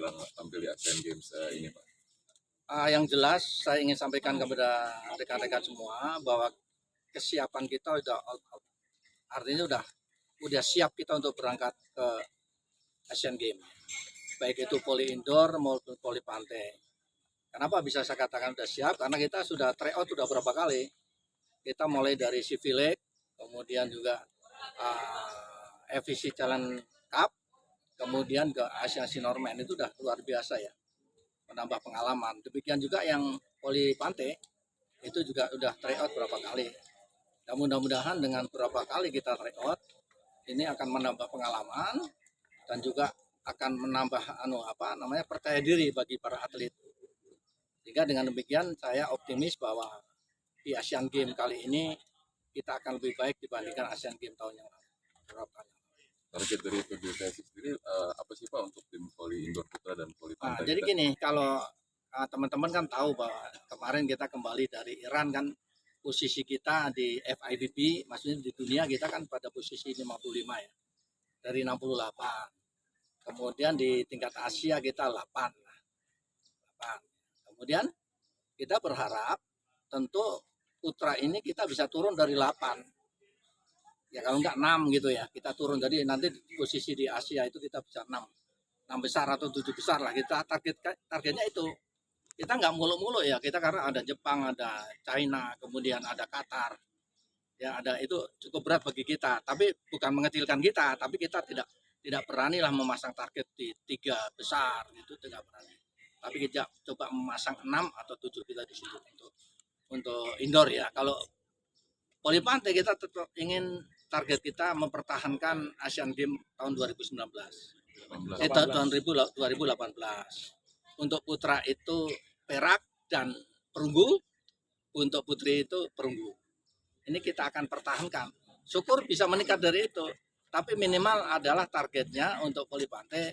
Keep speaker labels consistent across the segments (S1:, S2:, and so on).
S1: menjelang tampil di Asian Games ini, Pak?
S2: Yang jelas saya ingin sampaikan kepada rekan-rekan semua bahwa kesiapan kita udah all out. Artinya udah siap kita untuk berangkat ke Asian Games. Baik itu poli indoor maupun poli pantai. Kenapa bisa saya katakan udah siap? Karena kita sudah tryout udah berapa kali. Kita mulai dari CV League, kemudian juga FVC Challenge Cup, kemudian ke Asian Senior Men, itu udah luar biasa ya, menambah pengalaman. Demikian juga yang poli pantai itu juga udah tryout berapa kali. Dan mudah-mudahan dengan berapa kali kita tryout ini akan menambah pengalaman dan juga akan menambah percaya diri bagi para atlet. Sehingga dengan demikian saya optimis bahwa di Asian Games kali ini kita akan lebih baik dibandingkan Asian Games tahun yang lalu.
S1: Target dari PBPSI sendiri apa sih, Pak, untuk tim voli indoor putra dan voli pantai?
S2: Jadi gini, kalau teman-teman kan tahu bahwa kemarin kita kembali dari Iran kan, posisi kita di FIVB, maksudnya di dunia kita kan pada posisi 55 ya, dari 68. Kemudian di tingkat Asia kita 8. Kemudian kita berharap tentu putra ini kita bisa turun dari 8. Ya kalau enggak 6 gitu ya, kita turun dari nanti posisi di Asia itu kita bisa 6 besar atau 7 besar lah. Kita targetnya itu. Kita nggak muluk-muluk ya, kita karena ada Jepang, ada China, kemudian ada Qatar. Ya ada, itu cukup berat bagi kita, tapi bukan mengecilkan kita, tapi kita tidak berani lah memasang target di 3 besar gitu, tidak berani. Tapi kita coba memasang 6 atau 7 kita di situ untuk indoor ya. Kalau voli pantai kita tetap ingin target kita mempertahankan Asian Games tahun 2019. Tahun 2018. Untuk putra itu perak dan perunggu, untuk putri itu perunggu. Ini kita akan pertahankan. Syukur bisa meningkat dari itu, tapi minimal adalah targetnya untuk voli pantai,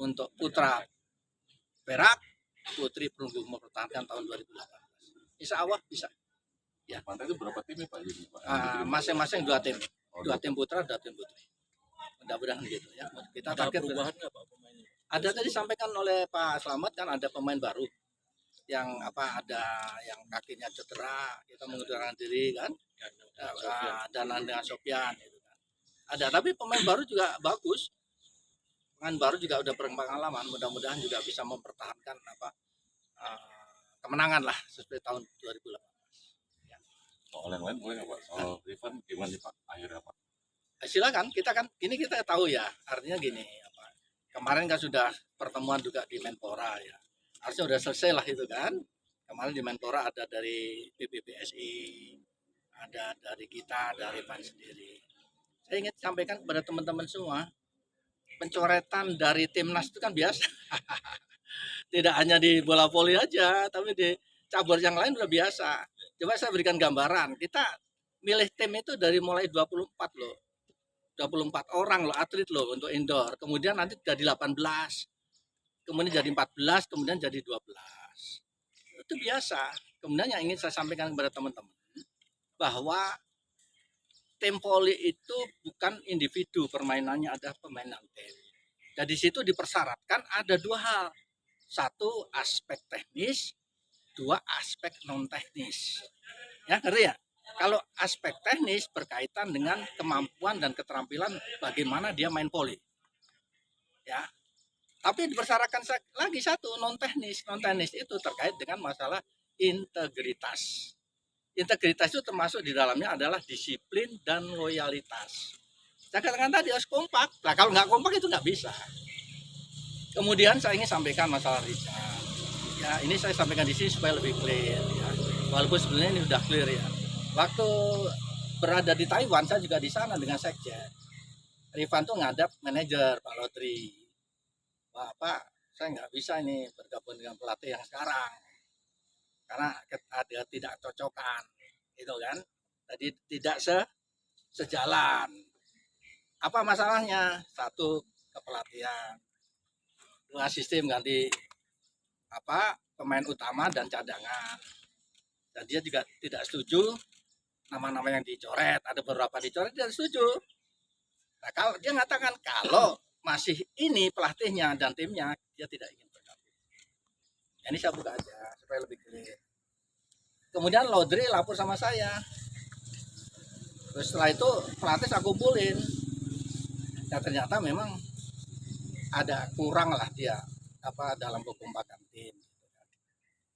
S2: untuk putra perak, putri perunggu mempertahankan tahun 2018. Insya Allah bisa.
S1: Ya. Pantai itu berapa tim ya, Pak?
S2: Masing-masing 2 tim. 2 tim putra, 2 tim putri. Mudah-mudahan gitu ya. Kita target perubahan nggak, Pak, pemainnya? Ada tadi sampaikan oleh Pak Slamet kan, ada pemain baru yang ada yang kakinya cedera, kita mengundurkan diri kan, dan dengan Sofian gitu kan. Ada, tapi pemain baru juga bagus. Pemain baru juga udah berpengalaman, mudah-mudahan juga bisa mempertahankan kemenangan lah seperti tahun 2018.
S1: Soal yang lain boleh nggak, Pak? Soal Rifan gimana nih, Pak, akhirnya, Pak?
S2: Silakan, kita tahu ya, artinya gini, kemarin kan sudah pertemuan juga di Menpora ya, harusnya sudah selesai lah itu kan. Kemarin di Menpora ada dari PBPSI, ada dari kita, dari PAN sendiri. Saya ingin sampaikan kepada teman-teman semua, pencoretan dari timnas itu kan biasa. Tidak hanya di bola voli aja, tapi di cabur yang lain udah biasa. Coba saya berikan gambaran, kita milih tim itu dari mulai 24 loh. 24 orang loh, atlet loh untuk indoor. Kemudian nanti jadi 18. Kemudian jadi 14, kemudian jadi 12. Itu biasa. Kemudian yang ingin saya sampaikan kepada teman-teman, bahwa tim voli itu bukan individu permainannya, ada permainan tim. Dan di situ dipersyaratkan ada 2 hal. 1 aspek teknis, 2 aspek non teknis. Ya, ngerti ya? Kalau aspek teknis berkaitan dengan kemampuan dan keterampilan bagaimana dia main voli. Ya. Tapi dipersyaratkan lagi 1 non teknis. Non teknis itu terkait dengan masalah integritas. Integritas itu termasuk di dalamnya adalah disiplin dan loyalitas. Saya katakan tadi harus kompak. Nah, kalau nggak kompak itu nggak bisa. Kemudian saya ingin sampaikan masalah Richard. Ya, ini saya sampaikan di sini supaya lebih clear ya. Walaupun sebenarnya ini udah clear ya. Waktu berada di Taiwan, saya juga di sana dengan sekjen. Rifan tuh ngadap manajer Pak Lotri. Pak, saya nggak bisa ini bergabung dengan pelatih yang sekarang. Karena ada tidak cocokan. Gitu kan. Jadi tidak sejalan. Apa masalahnya? 1, kepelatihan. 2, sistem ganti pemain utama dan cadangan. Dan dia juga tidak setuju nama-nama yang dicoret, ada beberapa dicoret, dia setuju. Nah, kalau dia mengatakan kalau masih ini pelatihnya dan timnya, dia tidak ingin bergabung. Ini saya buka aja supaya lebih clear. Kemudian Laudri lapor sama saya. Terus setelah itu pelatih saya kumpulin. Dan ternyata memang ada kurang lah dia dalam kekompakan tim.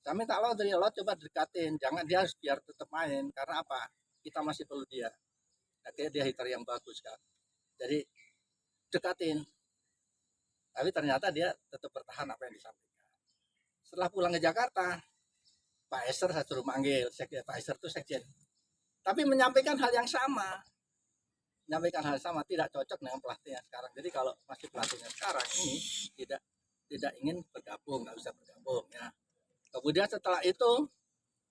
S2: Saya minta Laudri, lo coba dekatin, jangan dia harus biar tetap main. Karena apa? Kita masih perlu dia. Akhirnya dia hitter yang bagus kan. Jadi dekatin. Tapi ternyata dia tetap bertahan apa yang disampaikan. Setelah pulang ke Jakarta, Pak Eser saya suruh manggil. Pak Eser itu sekjen. Tapi menyampaikan hal yang sama. Tidak cocok dengan pelatihnya sekarang. Jadi kalau masih pelatihnya sekarang ini tidak ingin bergabung, nggak bisa bergabung ya. Kemudian setelah itu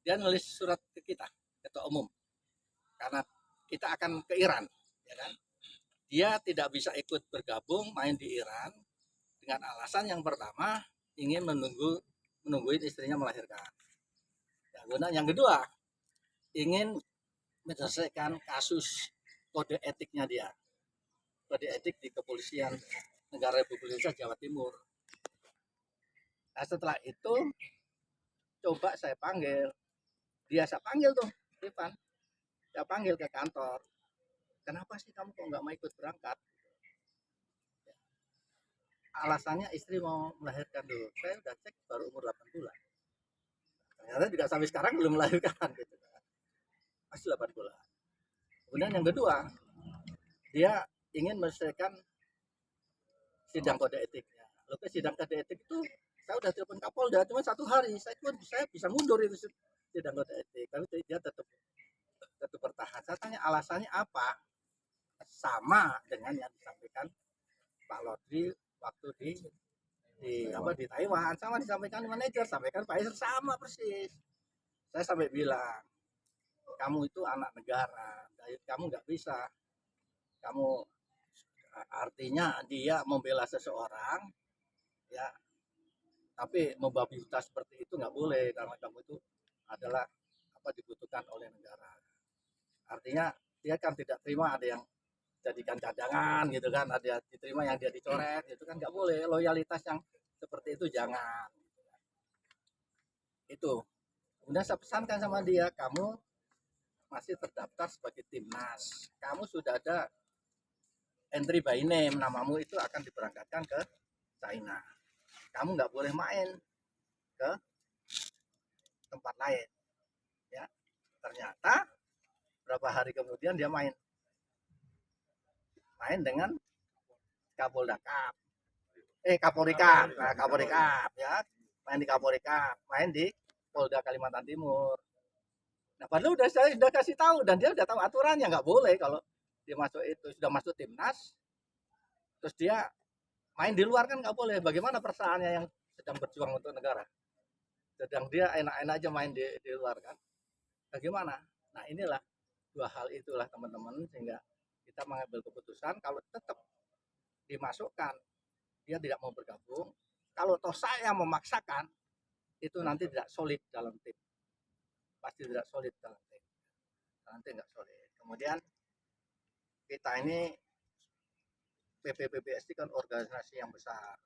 S2: dia nulis surat ke kita, ketua umum. Karena kita akan ke Iran, ya kan? Dia tidak bisa ikut bergabung main di Iran dengan alasan yang pertama ingin menungguin istrinya melahirkan. Yang kedua ingin menyelesaikan kasus kode etiknya dia. Kode etik di Kepolisian Negara Republik Indonesia Jawa Timur. Nah setelah itu coba saya panggil. Saya panggil tuh, Ivan. Saya panggil ke kantor. Kenapa sih kamu kok nggak mau ikut berangkat? Alasannya istri mau melahirkan dulu. Saya udah cek baru umur 8 bulan. Ternyata juga sampai sekarang belum melahirkan gitu kan. Masih 8 bulan. Kemudian yang kedua, dia ingin menyelesaikan sidang kode etiknya. Lalu sidang kode etik itu saya udah telepon Kapolda cuma 1 hari. Saya bisa mundur itu sidang kode etik. Tapi dia tetap bertahan. Saya tanya alasannya apa? Sama dengan yang disampaikan Pak Laudri waktu di Taiwan, sama disampaikan manajer, sampaikan Pak Isr, sama persis. Saya sampai bilang, kamu itu anak negara, kamu nggak bisa, kamu artinya dia membela seseorang, ya, tapi membabi buta seperti itu nggak boleh karena kamu itu adalah dibutuhkan oleh negara. Artinya dia kan tidak terima ada yang jadikan cadangan gitu kan, ada diterima yang dia dicoret itu kan nggak boleh. Loyalitas yang seperti itu jangan. Itu kemudian saya pesankan sama dia, kamu masih terdaftar sebagai timnas, kamu sudah ada entry by name, namamu itu akan diberangkatkan ke China, kamu nggak boleh main ke tempat lain ya. Ternyata berapa hari kemudian dia main dengan Kapolda Cup, Kapolri Cup, Kapolri Cup ya, main di Kapolri Cup, main di Polda Kalimantan Timur. Nah padahal saya sudah kasih tahu dan dia udah tahu aturannya, nggak boleh kalau dia masuk itu, sudah masuk timnas terus dia main di luar kan nggak boleh. Bagaimana perasaannya yang sedang berjuang untuk negara, sedang dia enak-enak aja main di luar kan, bagaimana? Nah inilah 2 hal itulah teman-teman, sehingga kita mengambil keputusan kalau tetap dimasukkan dia tidak mau bergabung. Kalau toh saya memaksakan itu nanti tidak solid dalam tim, pasti tidak solid dalam tim, nanti nggak solid. Kemudian kita ini PPPBS kan organisasi yang besar,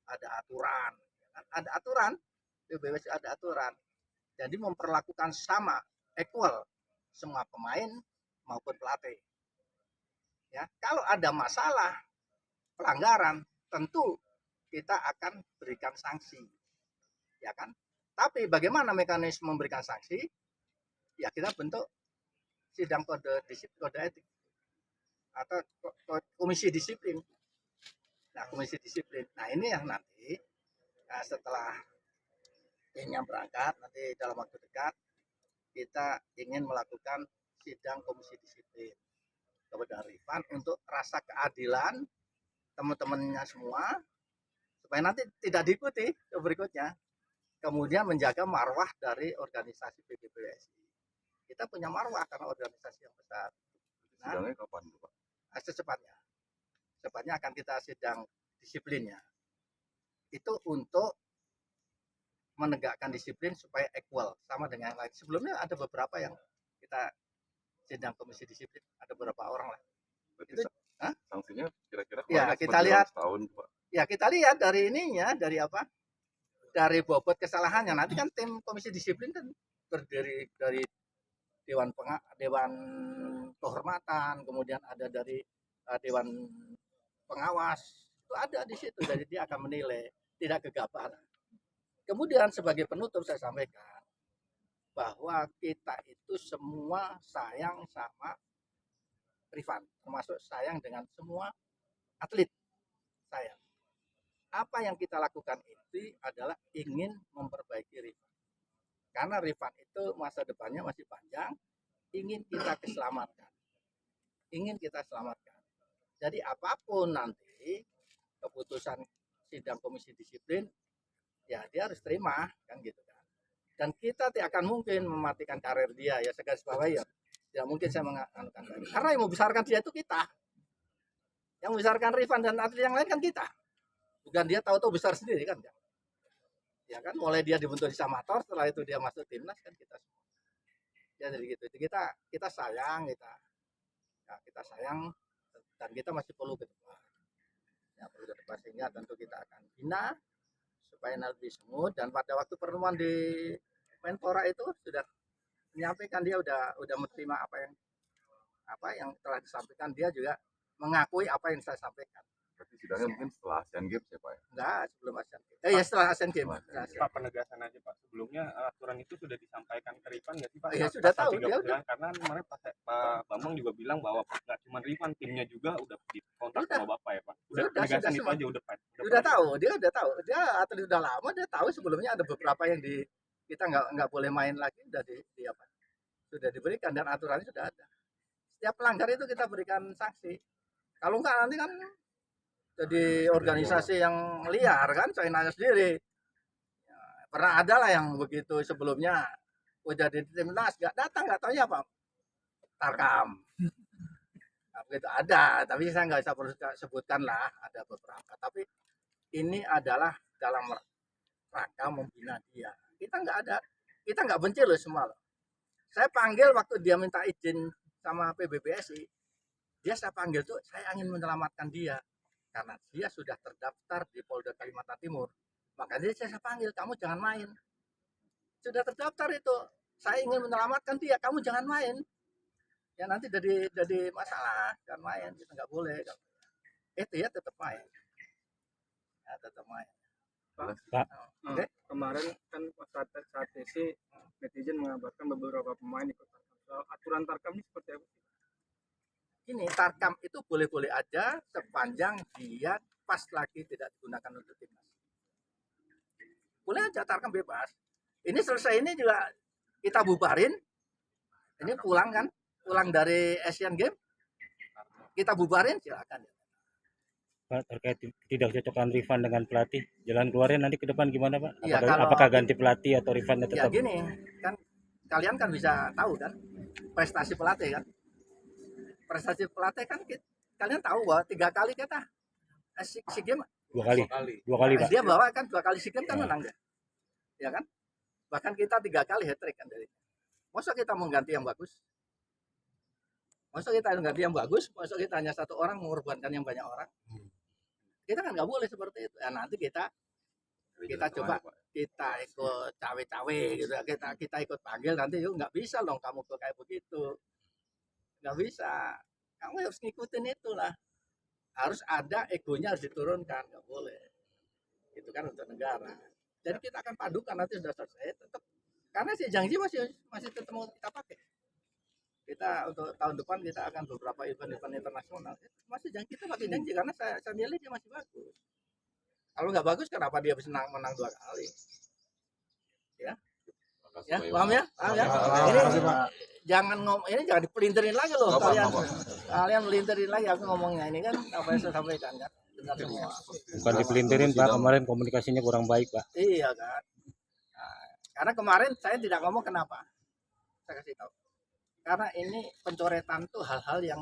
S2: ada aturan, PBBS ada aturan, jadi memperlakukan sama, equal semua pemain maupun pelatih ya. Kalau ada masalah pelanggaran tentu kita akan berikan sanksi ya kan. Tapi bagaimana mekanisme memberikan sanksi ya, kita bentuk sidang kode etik atau komisi disiplin. Nah komisi disiplin, nah ini yang nanti setelah timnya berangkat nanti dalam waktu dekat kita ingin melakukan sidang komisi disiplin kepada Rifan untuk rasa keadilan teman-temannya semua, supaya nanti tidak diikuti berikutnya. Kemudian menjaga marwah dari organisasi PBBSI. Kita punya marwah karena organisasi yang besar. Nah, sidangnya kapan, Pak? Secepatnya akan kita sidang disiplinnya. Itu untuk menegakkan disiplin supaya equal sama dengan yang lain. Sebelumnya ada beberapa yang kita sidang komisi disiplin, ada beberapa orang lah. Itu
S1: Sanksinya kira-kira
S2: Ya,
S1: kemarin
S2: kita
S1: sempat bilang
S2: lihat.
S1: setahun, Pak.
S2: Ya kita lihat dari ininya, dari apa? Dari bobot kesalahannya. Nanti kan tim komisi disiplin kan terdiri dari dewan kehormatan, kemudian ada dari dewan pengawas. Itu ada di situ. Jadi dia akan menilai, tidak gegabah. Kemudian sebagai penutup saya sampaikan bahwa kita itu semua sayang sama Rifan, termasuk sayang dengan semua atlet sayang. Apa yang kita lakukan itu adalah ingin memperbaiki Rifan. Karena Rifan itu masa depannya masih panjang, ingin kita keselamatan. Ingin kita selamatkan. Jadi apapun nanti keputusan sidang komisi disiplin, ya dia harus terima, kan gitu kan. Dan kita tidak akan mungkin mematikan karir dia, ya segaris bawah ya. Tidak mungkin saya mengatakan. Karena yang membesarkan dia itu kita. Yang membesarkan Rifan dan atlet yang lain kan kita. Bukan dia tahu-tahu besar sendiri kan. Ya kan, mulai dia dibentuk di Samator, setelah itu dia masuk timnas kan kita semua. Ya jadi gitu. Kita sayang, kita sayang dan kita masih perlu ke depan. Ya perlu ke depan sehingga tentu kita akan bina supaya lebih smooth, dan pada waktu pertemuan di Menpora itu sudah menyampaikan dia udah menerima apa yang telah disampaikan, dia juga mengakui apa yang saya sampaikan.
S1: Berarti sidangnya mungkin setelah Asian Games ya, Pak?
S2: Enggak, sebelum Asian Games. Ya setelah Asian Games.
S3: Pak, penegasan aja Pak, sebelumnya aturan itu sudah disampaikan ke Rifan nggak sih Pak?
S2: Ya sudah tahu, dia
S3: udah. Karena kemarin Pak Bambang juga bilang bahwa nggak cuma Rifan, timnya juga udah dikontak sama Bapak ya Pak. Udah penegasan itu aja udah Pak.
S2: Udah tahu, dia udah tahu. Dia atlet udah lama, dia tahu sebelumnya ada beberapa yang kita nggak boleh main lagi, udah di apa? Sudah diberikan dan aturannya sudah ada. Setiap pelanggar itu kita berikan sanksi. Kalau enggak nanti kan jadi organisasi yang liar kan, saya nanya sendiri. Ya, pernah ada lah yang begitu sebelumnya udah di timnas nggak datang, nggak tahu ya Pak Tarkam. Nah, begitu ada, tapi saya nggak bisa sebutkan lah, ada beberapa. Tapi ini adalah dalam rangka membina dia. Kita nggak benci loh semua loh. Saya panggil waktu dia minta izin sama PBBSI, saya panggil tuh saya ingin menyelamatkan dia. Karena dia sudah terdaftar di Polda Kalimantan Timur. Makanya saya panggil, kamu jangan main. Sudah terdaftar itu, saya ingin menyelamatkan dia, kamu jangan main. Ya nanti jadi masalah, jangan main, kita nggak boleh. Dia tetap main. Ya, tetap main.
S4: Pak, kemarin kan saat sesi netizen mengabarkan beberapa pemain ikut tarkam. Aturan tarkam ini seperti apa?
S2: Ini tarkam itu boleh-boleh aja sepanjang dia pas lagi tidak digunakan untuk timnas. Boleh aja tarkam bebas. Ini selesai ini juga kita bubarin. Ini pulang dari Asian Games. Kita bubarin silakan.
S5: Pak, terkait tidak cocokan Rifan dengan pelatih, jalan keluarnya nanti ke depan gimana Pak?
S2: Ya,
S5: apakah ganti pelatih atau Rifan tetap?
S2: Ya gini, kan kalian kan bisa tahu kan prestasi pelatih kan. Prestasi pelatih kan kalian tahu bahwa 3 kali kita SEA Games.
S5: 2 kali. Pak.
S2: Dia bawa kan 2 kali SEA Games kan menang dia. Ya kan? Bahkan kita 3 kali hat-trick kan dari. Masa kita mengganti yang bagus? Masa kita hanya satu orang mengorbankan yang banyak orang? Kita kan nggak boleh seperti itu. Ya nanti kita coba kita ikut cawe-cawe gitu. Kita ikut panggil nanti yuk, nggak bisa dong kamu kayak begitu. Nggak bisa, kamu harus ngikutin itulah, harus ada egonya, harus diturunkan, nggak boleh, itu kan untuk negara. Jadi kita akan padukan nanti sudah selesai tetap, karena si Janji masih tetap mau kita pakai. Kita untuk tahun depan kita akan beberapa event internasional, masih kita pakai Janji karena saya nilai dia masih bagus. Kalau nggak bagus kenapa dia bisa menang 2 kali? Ya, paham ya? Ini jangan dipelintirin lagi loh kalian melintirin lagi aku ngomongnya, ini kan apa yang saya sampaikan kan benar semua.
S5: Bukan dipelintirin Pak, kemarin komunikasinya kurang baik Pak.
S2: Iya kan. Nah, karena kemarin saya tidak ngomong kenapa, saya kasih tahu karena ini pencoretan tuh hal-hal yang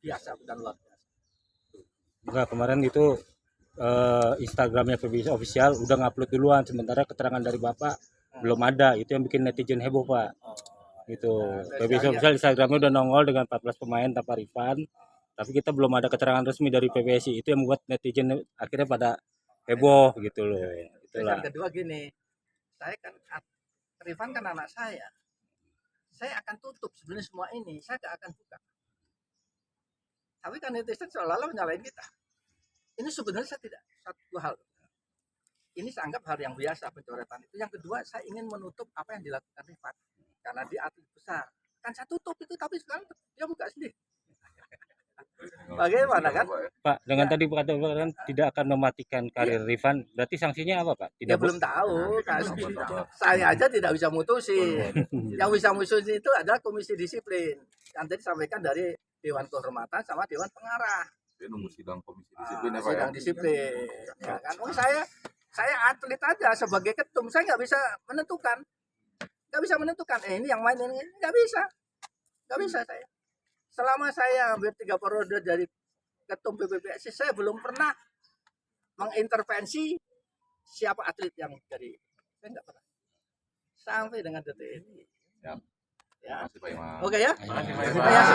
S2: biasa dan luar biasa.
S5: Enggak, kemarin itu Instagramnya PBBSI official udah ngupload duluan, sementara keterangan dari Bapak belum ada, itu yang bikin netizen heboh Pak. Itu PBBSI official Instagramnya udah nongol dengan 14 pemain tanpa Rifan, Tapi kita belum ada keterangan resmi dari PBSI. Itu yang membuat netizen akhirnya pada heboh gitu loh.
S2: Terus
S5: Itulah.
S2: yang kedua gini, saya kan Rifan kan anak saya akan tutup sebenarnya semua ini, saya gak akan buka. Tapi kan netizen seolah-olah menyalahin kita. Ini sebenarnya saya tidak satu hal. Ini saya anggap hal yang biasa pencoretan itu. Yang kedua, saya ingin menutup apa yang dilakukan Rifan karena dia atlet besar. Kan saya tutup itu, tapi sekarang dia buka sendiri. Bagaimana kan?
S5: Pak, dengan
S2: Ya.
S5: tadi katakan tidak akan mematikan karir Rifan, berarti sanksinya apa, Pak?
S2: Dia
S5: Tidak
S2: belum tahu. Kan, saya aja tidak bisa mutusin. Yang bisa mutusin itu adalah komisi disiplin. Yang tadi disampaikan dari Dewan Kehormatan sama Dewan Pengarah.
S1: Dia nunggu sidang komisi disiplin ya Pak ya.
S2: Sidang disiplin. Ya kan? Oh, saya atlet aja sebagai ketum, saya nggak bisa menentukan. Nggak bisa menentukan. Ini yang main ini nggak bisa. Nggak bisa saya. Selama saya hampir 3 periode dari ketum PBPSI, saya belum pernah mengintervensi siapa atlet yang dari. Saya nggak pernah. Sampai dengan detik ini.
S1: Siap.
S2: Ya.
S1: Terima kasih Pak Imam.
S2: Oke ya.
S5: Terima
S1: kasih,
S2: Terima kasih.